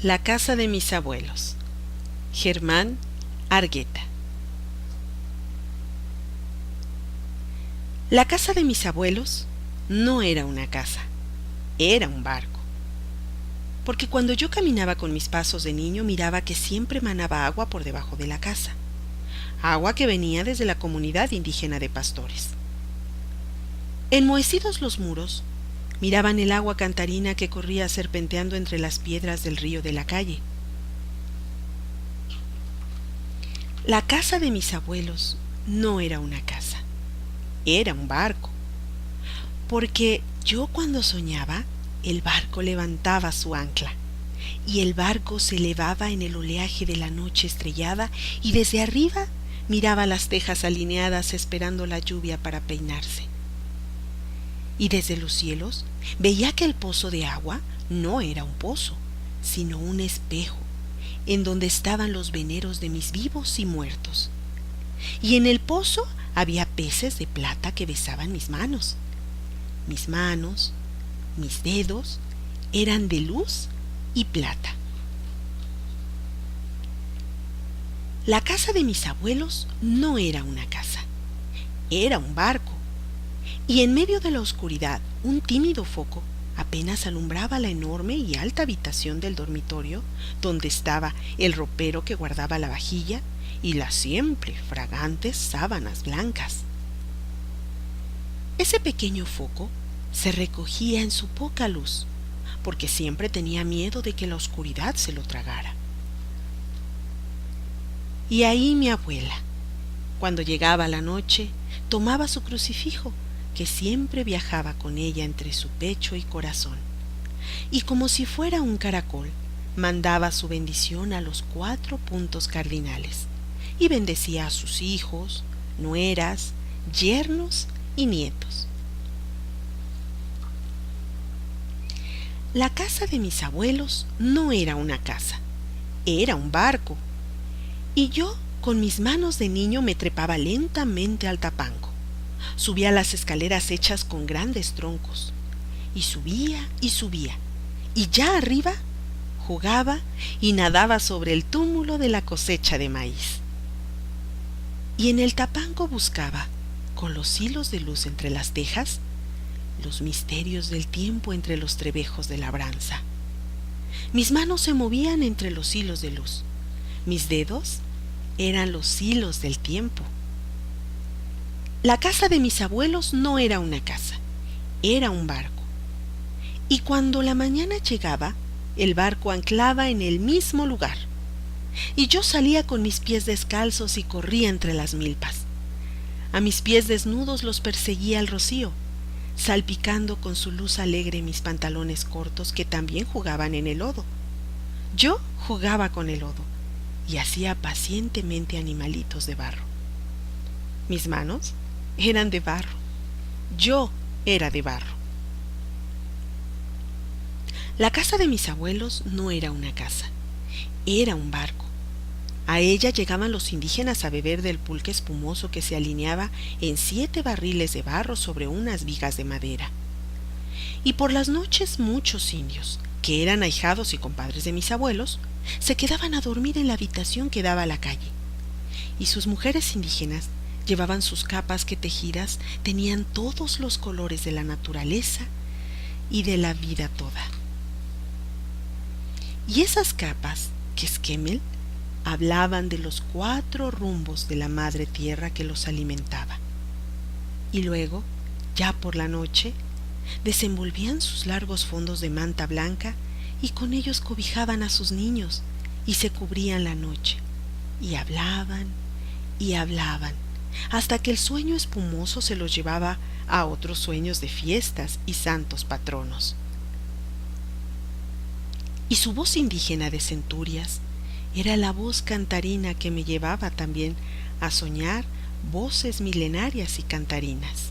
La casa de mis abuelos. Germán Argueta. La casa de mis abuelos no era una casa, era un barco. Porque cuando yo caminaba con mis pasos de niño miraba que siempre manaba agua por debajo de la casa, agua que venía desde la comunidad indígena de pastores. Enmohecidos los muros, miraban el agua cantarina que corría serpenteando entre las piedras del río de la calle. La casa de mis abuelos no era una casa, era un barco, porque yo cuando soñaba, el barco levantaba su ancla, y el barco se elevaba en el oleaje de la noche estrellada, y desde arriba miraba las tejas alineadas esperando la lluvia para peinarse. Y desde los cielos veía que el pozo de agua no era un pozo, sino un espejo, en donde estaban los veneros de mis vivos y muertos. Y en el pozo había peces de plata que besaban mis manos. Mis manos, mis dedos, eran de luz y plata. La casa de mis abuelos no era una casa, era un barco. Y en medio de la oscuridad, un tímido foco apenas alumbraba la enorme y alta habitación del dormitorio, donde estaba el ropero que guardaba la vajilla y las siempre fragantes sábanas blancas. Ese pequeño foco se recogía en su poca luz, porque siempre tenía miedo de que la oscuridad se lo tragara. Y ahí mi abuela, cuando llegaba la noche, tomaba su crucifijo, que siempre viajaba con ella entre su pecho y corazón, y como si fuera un caracol, mandaba su bendición a los 4 puntos cardinales, y bendecía a sus hijos, nueras, yernos y nietos. La casa de mis abuelos no era una casa, era un barco, y yo con mis manos de niño me trepaba lentamente al tapanco. Subía las escaleras hechas con grandes troncos, y subía, y ya arriba jugaba y nadaba sobre el túmulo de la cosecha de maíz. Y en el tapanco buscaba, con los hilos de luz entre las tejas, los misterios del tiempo entre los trebejos de labranza. Mis manos se movían entre los hilos de luz, mis dedos eran los hilos del tiempo. La casa de mis abuelos no era una casa, era un barco. Y cuando la mañana llegaba, el barco anclaba en el mismo lugar. Y yo salía con mis pies descalzos y corría entre las milpas. A mis pies desnudos los perseguía el rocío, salpicando con su luz alegre mis pantalones cortos que también jugaban en el lodo. Yo jugaba con el lodo y hacía pacientemente animalitos de barro. Mis manos eran de barro, yo era de barro. La casa de mis abuelos no era una casa, era un barco. A ella llegaban los indígenas a beber del pulque espumoso que se alineaba en 7 barriles de barro sobre unas vigas de madera. Y por las noches muchos indios, que eran ahijados y compadres de mis abuelos, se quedaban a dormir en la habitación que daba a la calle. Y sus mujeres indígenas llevaban sus capas que tejidas tenían todos los colores de la naturaleza y de la vida toda. Y esas capas, Quezquemel, hablaban de los 4 rumbos de la madre tierra que los alimentaba. Y luego, ya por la noche, desenvolvían sus largos fondos de manta blanca y con ellos cobijaban a sus niños y se cubrían la noche. Y hablaban, hasta que el sueño espumoso se los llevaba a otros sueños de fiestas y santos patronos. Y su voz indígena de centurias era la voz cantarina que me llevaba también a soñar voces milenarias y cantarinas.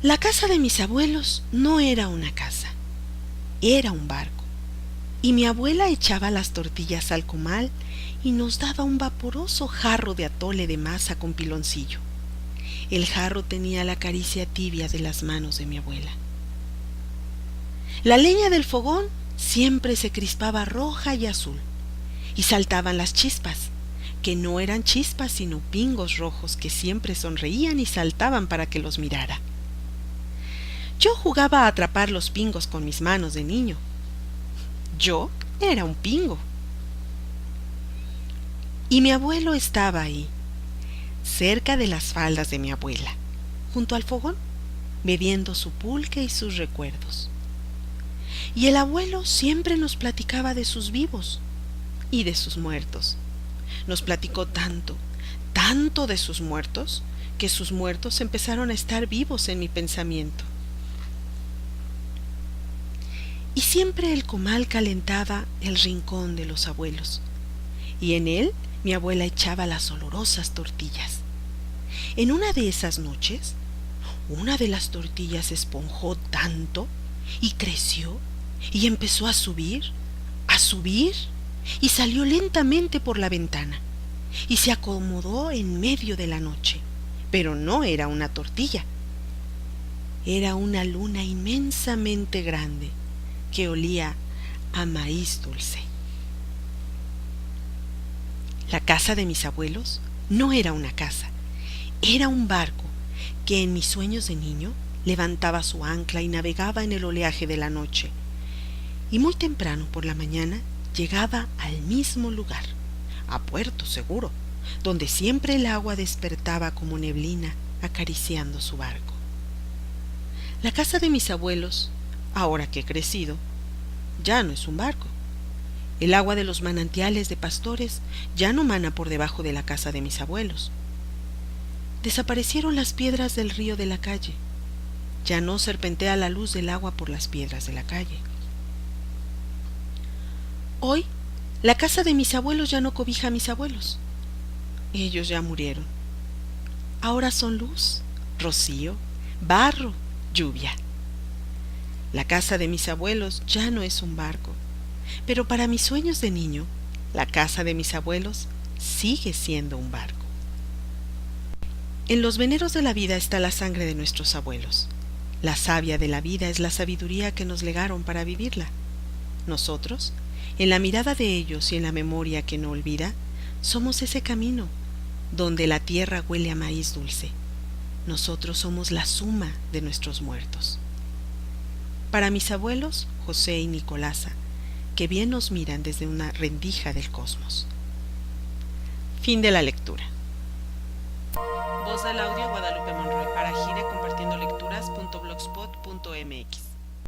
La casa de mis abuelos no era una casa, era un barco, y mi abuela echaba las tortillas al comal y nos daba un vaporoso jarro de atole de masa con piloncillo. El jarro tenía la caricia tibia de las manos de mi abuela. La leña del fogón siempre se crispaba roja y azul, y saltaban las chispas, que no eran chispas sino pingos rojos que siempre sonreían y saltaban para que los mirara. Yo jugaba a atrapar los pingos con mis manos de niño. Yo era un pingo. Y mi abuelo estaba ahí, cerca de las faldas de mi abuela, junto al fogón, bebiendo su pulque y sus recuerdos. Y el abuelo siempre nos platicaba de sus vivos y de sus muertos. Nos platicó tanto, tanto de sus muertos, que sus muertos empezaron a estar vivos en mi pensamiento. Y siempre el comal calentaba el rincón de los abuelos, y en él mi abuela echaba las olorosas tortillas. En una de esas noches, una de las tortillas esponjó tanto y creció y empezó a subir, y salió lentamente por la ventana y se acomodó en medio de la noche. Pero no era una tortilla, era una luna inmensamente grande que olía a maíz dulce. La casa de mis abuelos no era una casa, era un barco que en mis sueños de niño levantaba su ancla y navegaba en el oleaje de la noche, y muy temprano por la mañana llegaba al mismo lugar, a Puerto Seguro, donde siempre el agua despertaba como neblina acariciando su barco. La casa de mis abuelos, ahora que he crecido, ya no es un barco. El agua de los manantiales de Pastores ya no mana por debajo de la casa de mis abuelos. Desaparecieron las piedras del río de la calle. Ya no serpentea la luz del agua por las piedras de la calle. Hoy, la casa de mis abuelos ya no cobija a mis abuelos. Ellos ya murieron. Ahora son luz, rocío, barro, lluvia. La casa de mis abuelos ya no es un barco, pero para mis sueños de niño, la casa de mis abuelos sigue siendo un barco. En los veneros de la vida está la sangre de nuestros abuelos. La savia de la vida es la sabiduría que nos legaron para vivirla. Nosotros, en la mirada de ellos y en la memoria que no olvida, somos ese camino, donde la tierra huele a maíz dulce. Nosotros somos la suma de nuestros muertos. Para mis abuelos, José y Nicolasa, que bien nos miran desde una rendija del cosmos. Fin de la lectura. Voz del audio Guadalupe Monroy para girecompartiendolecturas.blogspot.mx